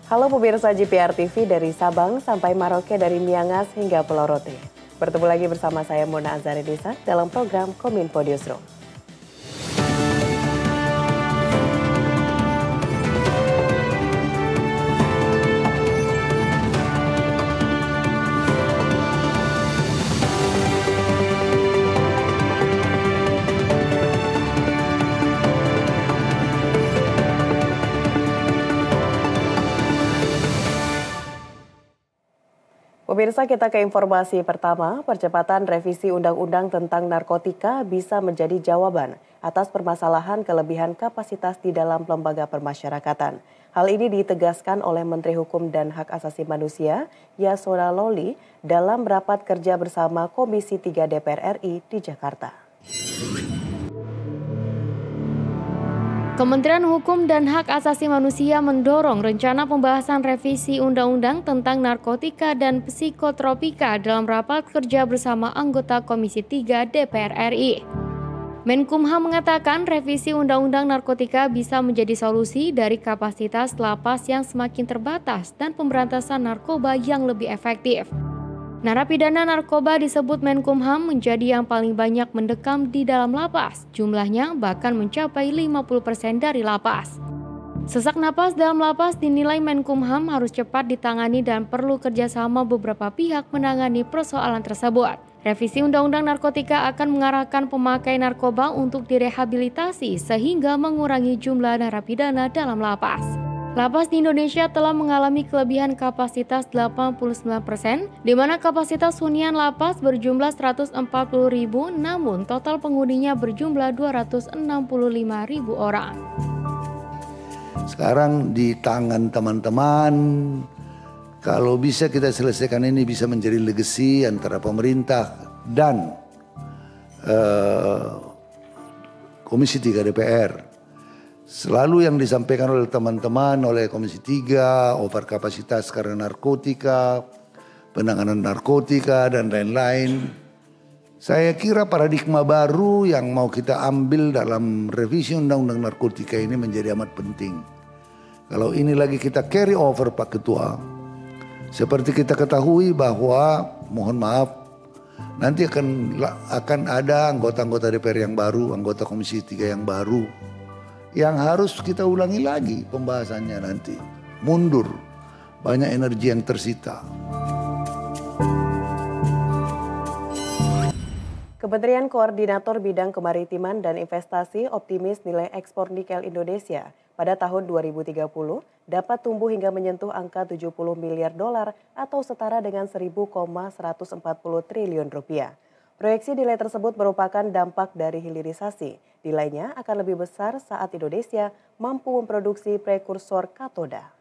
Halo pemirsa GPR TV dari Sabang sampai Maroke, dari Miangas hingga Pulau Rote. Bertemu lagi bersama saya Mona Azaridisa dalam program Kominfo Newsroom. Pemirsa, kita ke informasi pertama. Percepatan revisi Undang-Undang tentang narkotika bisa menjadi jawaban atas permasalahan kelebihan kapasitas di dalam lembaga permasyarakatan. Hal ini ditegaskan oleh Menteri Hukum dan Hak Asasi Manusia, Yasona Lawli, dalam rapat kerja bersama Komisi 3 DPR RI di Jakarta. Kementerian Hukum dan Hak Asasi Manusia mendorong rencana pembahasan revisi Undang-Undang tentang narkotika dan psikotropika dalam rapat kerja bersama anggota Komisi 3 DPR RI. Menkumham mengatakan revisi Undang-Undang narkotika bisa menjadi solusi dari kapasitas lapas yang semakin terbatas dan pemberantasan narkoba yang lebih efektif. Narapidana narkoba disebut Menkumham menjadi yang paling banyak mendekam di dalam lapas. Jumlahnya bahkan mencapai 50% dari lapas. Sesak napas dalam lapas dinilai Menkumham harus cepat ditangani dan perlu kerjasama beberapa pihak menangani persoalan tersebut. Revisi Undang-Undang Narkotika akan mengarahkan pemakai narkoba untuk direhabilitasi sehingga mengurangi jumlah narapidana dalam lapas. Lapas di Indonesia telah mengalami kelebihan kapasitas 89%, di mana kapasitas hunian lapas berjumlah 140.000, namun total penghuninya berjumlah 265.000 orang. Sekarang di tangan teman-teman, kalau bisa kita selesaikan ini bisa menjadi legacy antara pemerintah dan Komisi 3 DPR. Selalu yang disampaikan oleh teman-teman, oleh Komisi 3, overkapasitas karena narkotika, penanganan narkotika, dan lain-lain. Saya kira paradigma baru yang mau kita ambil dalam revisi Undang-Undang Narkotika ini menjadi amat penting. Kalau ini lagi kita carry over Pak Ketua, seperti kita ketahui bahwa, mohon maaf, nanti akan ada anggota-anggota DPR yang baru, anggota Komisi 3 yang baru, yang harus kita ulangi lagi pembahasannya nanti. Mundur, banyak energi yang tersita. Kementerian Koordinator Bidang Kemaritiman dan Investasi optimis nilai ekspor nikel Indonesia pada tahun 2030 dapat tumbuh hingga menyentuh angka 70 miliar dolar atau setara dengan 1.140 triliun rupiah. Proyeksi nilai tersebut merupakan dampak dari hilirisasi. Nilainya akan lebih besar saat Indonesia mampu memproduksi prekursor katoda.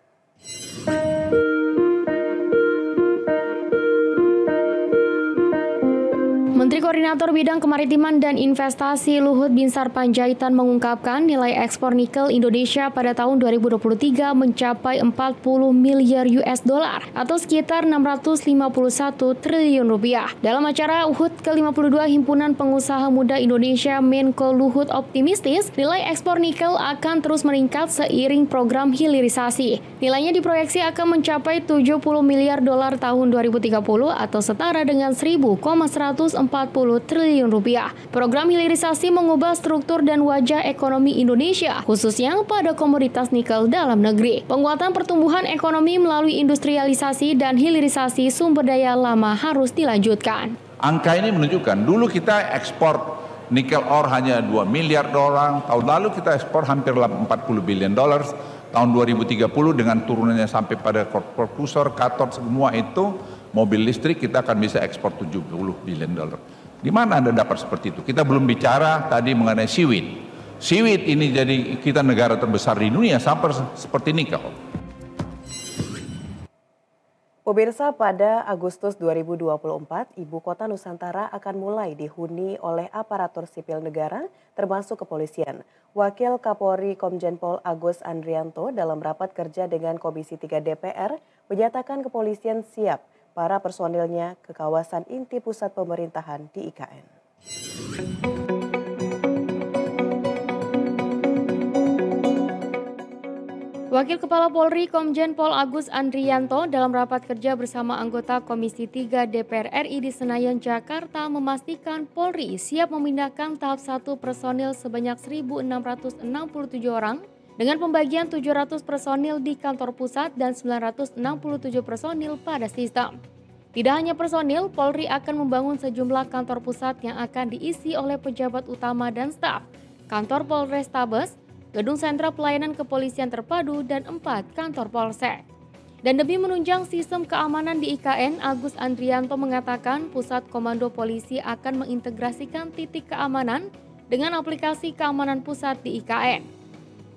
Menteri Koordinator Bidang Kemaritiman dan Investasi Luhut Binsar Panjaitan mengungkapkan nilai ekspor nikel Indonesia pada tahun 2023 mencapai 40 miliar US dollar atau sekitar 651 triliun rupiah. Dalam acara UHUD ke-52 Himpunan Pengusaha Muda Indonesia, Menko Luhut optimistis nilai ekspor nikel akan terus meningkat seiring program hilirisasi. Nilainya diproyeksi akan mencapai 70 miliar dolar tahun 2030 atau setara dengan 1.140 triliun rupiah. Program hilirisasi mengubah struktur dan wajah ekonomi Indonesia, khususnya pada komoditas nikel dalam negeri. Penguatan pertumbuhan ekonomi melalui industrialisasi dan hilirisasi sumber daya lama harus dilanjutkan. Angka ini menunjukkan dulu kita ekspor nikel ore hanya 2 miliar dolar, tahun lalu kita ekspor hampir 40 billion dolar, tahun 2030 dengan turunannya sampai pada prekursor, katot, semua itu mobil listrik kita akan bisa ekspor 70 billion dolar. Di mana Anda dapat seperti itu? Kita belum bicara tadi mengenai siwit. Siwit ini jadi kita negara terbesar di dunia sampai seperti nikel. Pemirsa, pada Agustus 2024, Ibu Kota Nusantara akan mulai dihuni oleh aparatur sipil negara, termasuk kepolisian. Wakil Kapolri Komjen Pol Agus Andrianto dalam rapat kerja dengan Komisi 3 DPR menyatakan kepolisian siap para personilnya ke kawasan inti pusat pemerintahan di IKN. Wakil Kepala Polri Komjen Pol Agus Andrianto dalam rapat kerja bersama anggota Komisi 3 DPR RI di Senayan, Jakarta memastikan Polri siap memindahkan tahap 1 personil sebanyak 1.667 orang dengan pembagian 700 personil di kantor pusat dan 967 personil pada sistem. Tidak hanya personil, Polri akan membangun sejumlah kantor pusat yang akan diisi oleh pejabat utama dan staf, kantor Polrestabes, gedung sentra pelayanan kepolisian terpadu, dan 4 kantor polsek. Dan demi menunjang sistem keamanan di IKN, Agus Andrianto mengatakan pusat komando polisi akan mengintegrasikan titik keamanan dengan aplikasi keamanan pusat di IKN.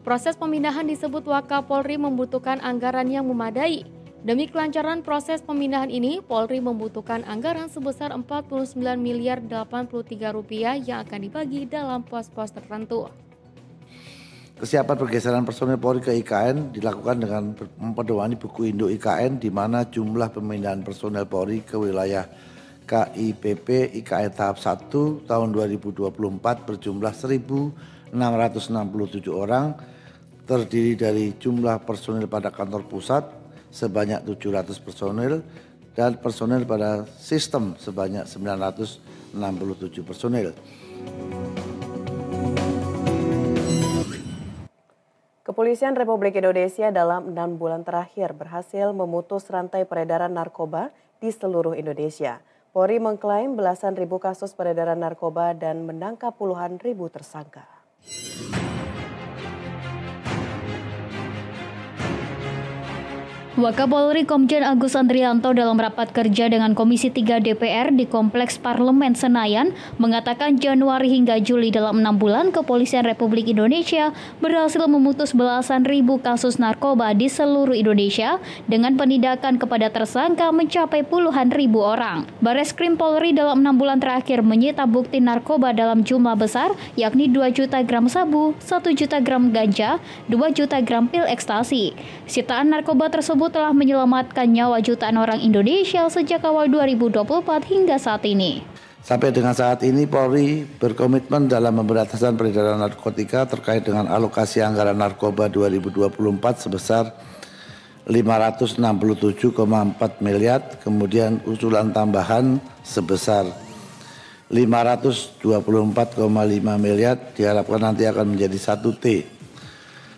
Proses pemindahan disebut Wakapolri membutuhkan anggaran yang memadai. Demi kelancaran proses pemindahan ini, Polri membutuhkan anggaran sebesar Rp49,83 miliar yang akan dibagi dalam pos-pos tertentu. Kesiapan pergeseran personel Polri ke IKN dilakukan dengan mempedomani buku induk IKN di mana jumlah pemindahan personel Polri ke wilayah KIPP IKN tahap 1 tahun 2024 berjumlah 1.667 orang, terdiri dari jumlah personel pada kantor pusat sebanyak 700 personel dan personel pada sistem sebanyak 967 personel. Kepolisian Republik Indonesia dalam 6 bulan terakhir berhasil memutus rantai peredaran narkoba di seluruh Indonesia. Polri mengklaim belasan ribu kasus peredaran narkoba dan menangkap puluhan ribu tersangka. Wakapolri Komjen Agus Andrianto dalam rapat kerja dengan Komisi 3 DPR di Kompleks Parlemen Senayan mengatakan Januari hingga Juli dalam 6 bulan Kepolisian Republik Indonesia berhasil memutus belasan ribu kasus narkoba di seluruh Indonesia dengan penindakan kepada tersangka mencapai puluhan ribu orang. Bareskrim Polri dalam 6 bulan terakhir menyita bukti narkoba dalam jumlah besar yakni 2 juta gram sabu, 1 juta gram ganja, 2 juta gram pil ekstasi. Sitaan narkoba tersebut telah menyelamatkan nyawa jutaan orang Indonesia sejak awal 2024 hingga saat ini. Sampai dengan saat ini Polri berkomitmen dalam pemberantasan peredaran narkotika terkait dengan alokasi anggaran narkoba 2024 sebesar 567,4 miliar, kemudian usulan tambahan sebesar 524,5 miliar diharapkan nanti akan menjadi 1T.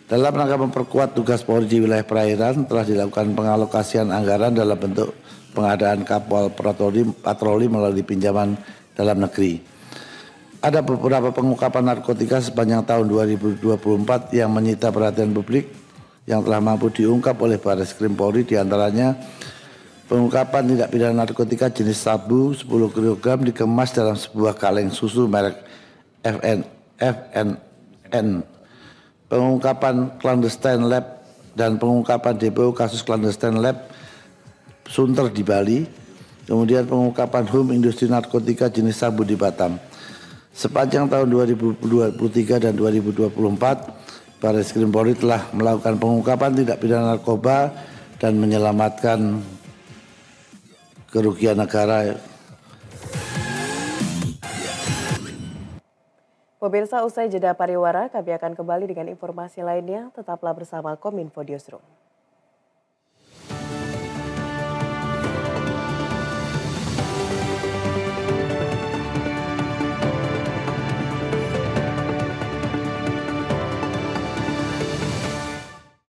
Dalam rangka memperkuat tugas Polri di wilayah perairan, telah dilakukan pengalokasian anggaran dalam bentuk pengadaan kapal patroli melalui pinjaman dalam negeri. Ada beberapa pengungkapan narkotika sepanjang tahun 2024 yang menyita perhatian publik yang telah mampu diungkap oleh Bareskrim Polri, diantaranya pengungkapan tindak pidana narkotika jenis sabu 10 kg dikemas dalam sebuah kaleng susu merek FNN. Pengungkapan clandestine lab dan pengungkapan DPO kasus clandestine lab Sunter di Bali, kemudian pengungkapan home industri narkotika jenis sabu di Batam. Sepanjang tahun 2023 dan 2024, Bareskrim Polri telah melakukan pengungkapan tindak pidana narkoba dan menyelamatkan kerugian negara. Pemirsa, usai jeda pariwara, kami akan kembali dengan informasi lainnya. Tetaplah bersama Kominfo Newsroom.